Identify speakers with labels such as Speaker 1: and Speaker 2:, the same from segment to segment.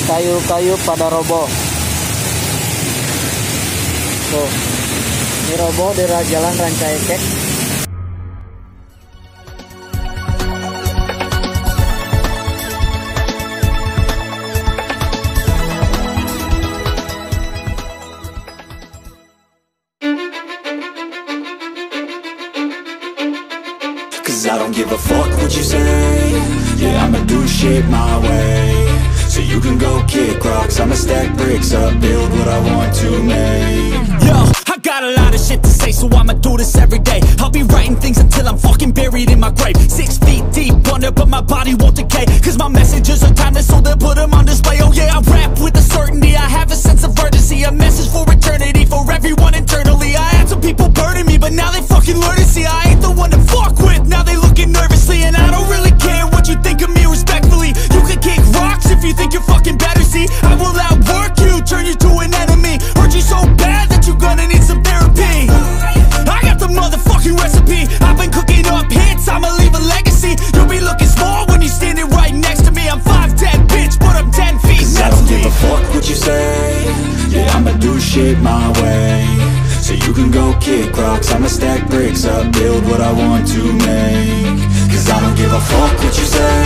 Speaker 1: kayu-kayu pada roboh. Tuh, ini roboh daerah jalan Rancaekek.
Speaker 2: I don't give a fuck what you say. Yeah, I'ma do shit my way. So you can go kick rocks, I'ma stack bricks up, build what I want to make.
Speaker 3: Yo, I got a lot of shit to say, so I'ma do this every day. I'll be writing things until I'm fucking buried in my grave. 6 feet deep under, but my body won't decay. Cause my messages are timeless, so they'll put them on display. Oh yeah, I rap with a certainty, I have a sense of urgency. A message for eternity, for everyone internally. I had some people burning me, but now they fucking learn to see I ain't the one to fuck with. Now they looking nervously, and I don't really care what you think of me respectfully. You can kick rocks if you think you're fucking better, see I will outwork you, turn you to an enemy. Hurt you so bad that you're gonna need some therapy. I got the motherfucking recipe, I've been cooking up hits, I'ma leave a legacy. You'll be looking small when you're standing right next to me. I'm 5'10", bitch, but I'm 10 feet
Speaker 2: Cause I don't give a fuck what you say. Yeah, I'ma do shit my way. So you can go kick rocks, I'ma stack bricks up, build what I want to make. Cause I don't give a fuck what you say.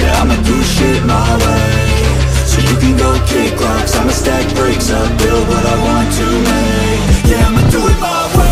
Speaker 2: Yeah, I'ma do shit my way. So you can go kick rocks, I'ma stack bricks up, build what I want to make. Yeah, I'ma do it my way.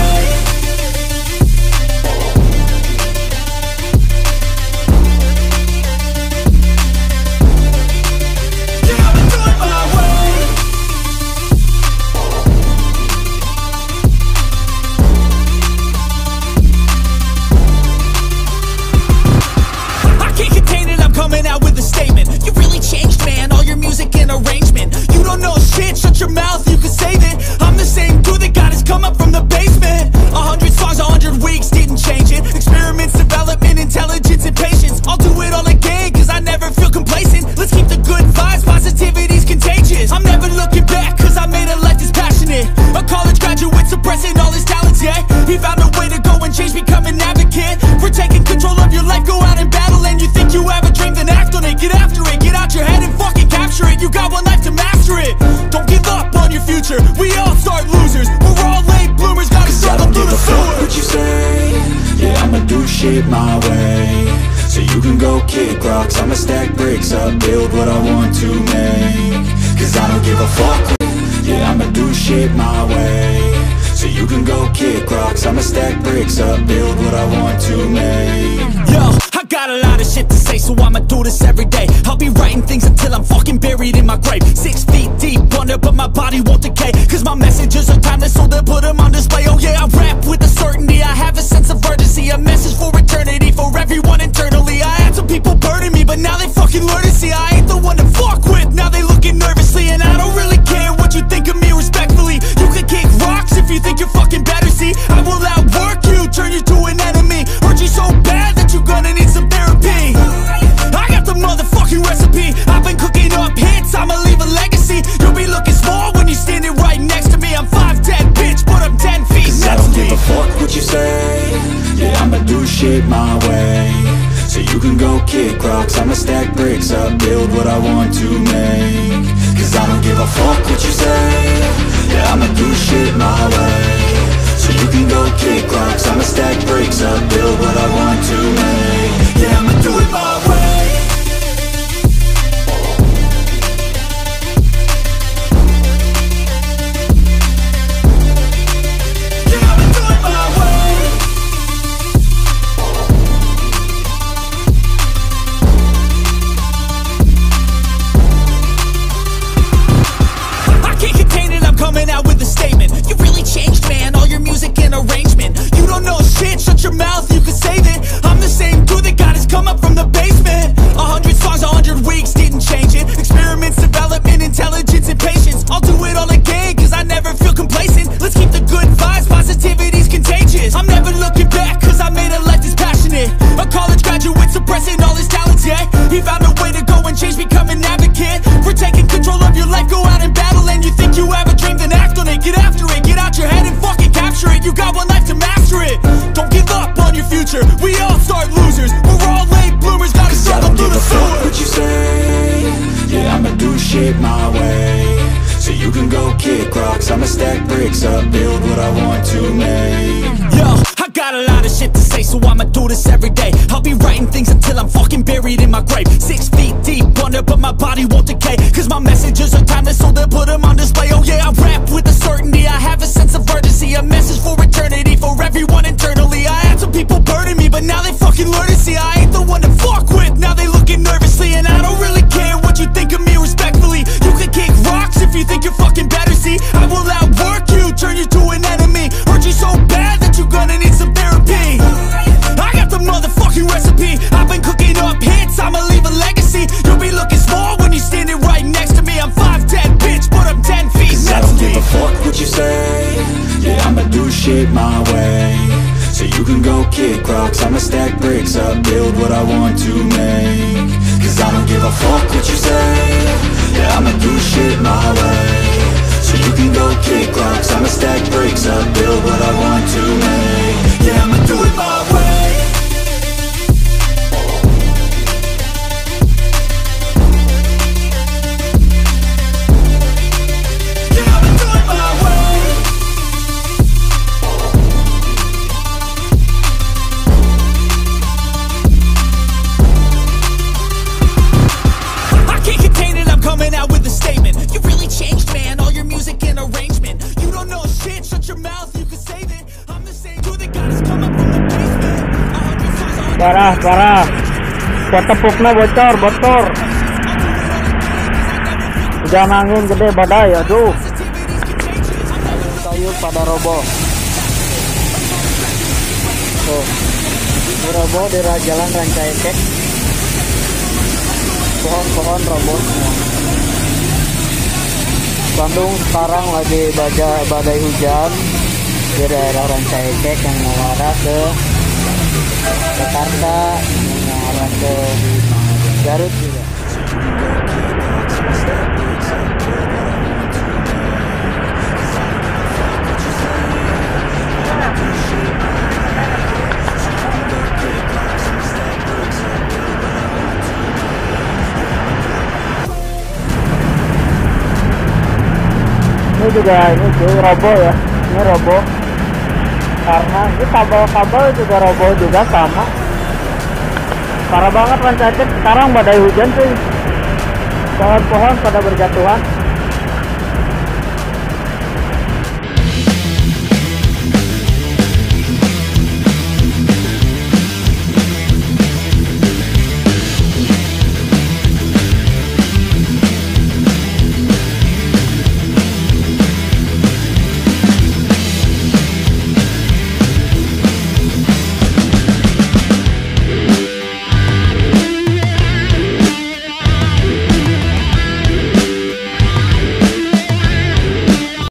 Speaker 3: Shut your mouth, you can save it. I'm the same dude that got his come up from the basement. 100 songs, 100 weeks, didn't change it. Experiments, development, intelligence, and patience. I'll do it all again, cause I never feel complacent. Let's keep the good vibes, positivity's contagious. I'm never looking back, cause I made a life that's passionate. A college graduate suppressing all his talents, yeah. He found a way to go and change, become an advocate. For taking control of your life, go out and battle. And you think you have a dream, then act on it. Get after it, get out your head and fucking capture it. You got one life to master it. Don't give up on your future, we all start losers. We're all late bloomers, gotta struggle through the sewer.
Speaker 2: What you say? Yeah, I'ma do shit my way. So you can go kick rocks, I'ma stack bricks up, build what I want to make. Cause I don't give a fuck. Yeah, I'ma do shit my way. So you can go kick rocks, I'ma stack bricks up, build what I want to make.
Speaker 3: Yo, I got a lot of shit to say, so I'ma do this every day. I'll be writing things until I'm fucking buried in my grave. 6 feet deep under, but my body won't decay. Cause my messages are timeless, so they'll put them on display. Oh yeah, I rap with a certainty, I have a sense of urgency. A message for eternity, for everyone internally. I had some people burning me, but now they fucking learn to see I ain't the one to fuck with. Now they looking nervously, and I don't really care what you think of me respectfully. You can kick rocks if you think you're fucking better, see I will outwork you, turn you to an enemy. Hurt you so bad that you're gonna need some therapy. I got the motherfucking recipe, I've been cooking up hits, I'ma leave a legacy. You'll be looking small when you're standing right next to me. I'm 5'10", bitch, but I'm 10 feet
Speaker 2: Cause I don't give a fuck what you say. Yeah, I'ma do shit my way. So you can go kick rocks, I'ma stack bricks up, build what I want to make. Cause I don't give a fuck what you say. Yeah, I'ma do shit my way. So you can go kick rocks, I'ma stack bricks up, build what I want to make. Yeah, I'ma do it my way.
Speaker 3: Shut your mouth, you can save it.
Speaker 2: shit my way. So you can go kick rocks, I'ma stack bricks up, build what I want to make.
Speaker 3: Yo, I got a lot of shit to say, so I'ma do this every day. I'll be writing things until I'm fucking buried in my grave. 6 feet deep under, but my body won't decay, cause my messages are timeless, so they'll put them on display. Oh yeah, I rap with a certainty, I have a sense of urgency, a message for eternity, for everyone internally. I had some people burning me, but now they fucking learn to see I ain't the one to fuck with. Now they looking nervously, and I don't really care what you think of me, respectfully. You can kick rocks if you think you're fucking better, see I will outwork you, turn you to an enemy. Hurt you so bad that you're gonna need some therapy. I got the motherfucking recipe, I've been cooking up hits, I'ma leave a legacy. You'll be looking small when you're standing right next to me. I'm 5'10", bitch, but I'm 10 feet
Speaker 2: Cause I
Speaker 3: next
Speaker 2: don't
Speaker 3: to
Speaker 2: give
Speaker 3: me.
Speaker 2: a fuck what you say. Yeah, I'ma do shit my way. So you can go kick rocks, I'ma stack bricks up, build what I want to make. Cause I don't give a fuck what you say. Yeah, I'ma do shit my way. So you can go kick rocks, I'ma stack bricks up, build what I want to make. Yeah, I'ma do it my way. Yeah, I'ma do it my way.
Speaker 3: I can't contain it, I'm coming out with a statement. You really changed, man, all your music and arrangement. You don't know shit, shut your mouth, you can save it. I'm the same dude that got us coming from the basement. 100 songs, 100
Speaker 1: Parah, parah. Ketepuknya bocor. Hujan angin gede badai, aduh. Kayu pada roboh. Tuh, ini roboh di jalan rancaekek. Pohon-pohon roboh semua. Bandung sekarang lagi badai hujan di daerah rancaekek yang mengarah ke Jakarta, mengarah ke Garut juga. Ini juga ini sih roboh ya, ini roboh karena ini kabel-kabel juga roboh juga sama. Parah banget rancaekek sekarang badai hujan tuh, pohon-pohon pada berjatuhan.